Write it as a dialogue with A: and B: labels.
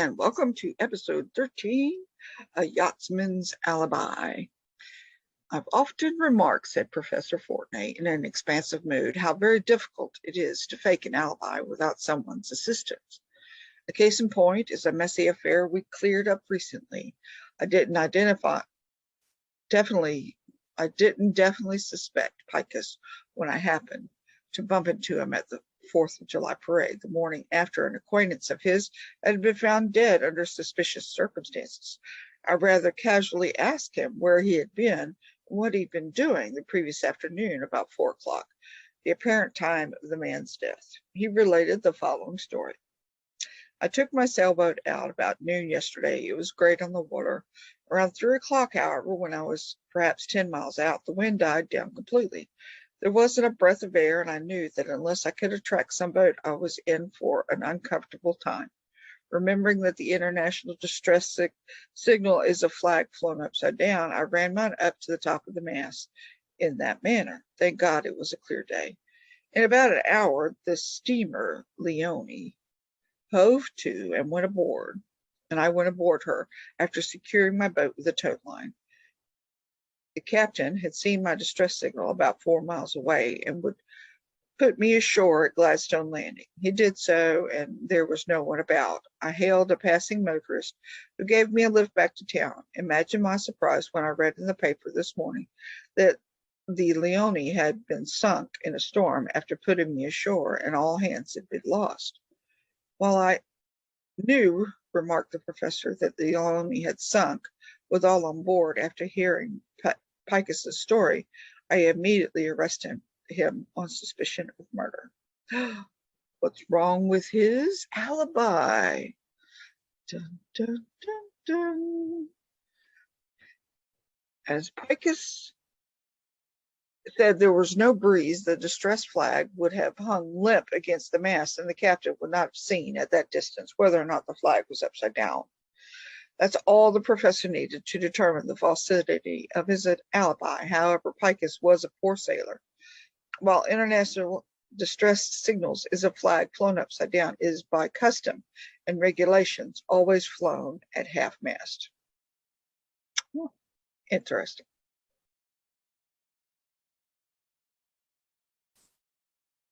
A: And welcome to episode 13, A Yachtsman's Alibi. I've often remarked, said Professor Fortney in an expansive mood, how very difficult it is to fake an alibi without someone's assistance. A case in point is a messy affair we cleared up recently. I didn't definitely suspect Picus when I happened to bump into him at the 4th of July parade the morning after an acquaintance of his had been found dead under suspicious circumstances. I rather casually asked him where he had been and what he'd been doing the previous afternoon about 4 o'clock, the apparent time of the man's death. He related the following story. I took my sailboat out about noon yesterday. It was great on the water. Around 3 o'clock, however, when I was perhaps 10 miles out, the wind died down completely. There wasn't a breath of air, and I knew that unless I could attract some boat, I was in for an uncomfortable time. Remembering that the international distress signal is a flag flown upside down, I ran mine up to the top of the mast in that manner. Thank God it was a clear day. In about an hour, the steamer Leone hove to and went aboard, and I went aboard her after securing my boat with a tow line. The captain had seen my distress signal about 4 miles away and would put me ashore at Gladstone Landing. He did so, and there was no one about. I hailed a passing motorist who gave me a lift back to town. Imagine my surprise when I read in the paper this morning that the Leone had been sunk in a storm after putting me ashore, and all hands had been lost. While I knew, remarked the professor, that the Leone had sunk with all on board after hearing Picus's story, I immediately arrested him on suspicion of murder. What's wrong with his alibi? Dun, dun, dun, dun. As Picus said there was no breeze, the distress flag would have hung limp against the mast, and the captain would not have seen at that distance whether or not the flag was upside down. That's all the professor needed to determine the falsity of his alibi. However, Picus was a poor sailor. While international distress signals is a flag flown upside down, it is by custom and regulations always flown at half mast. Interesting.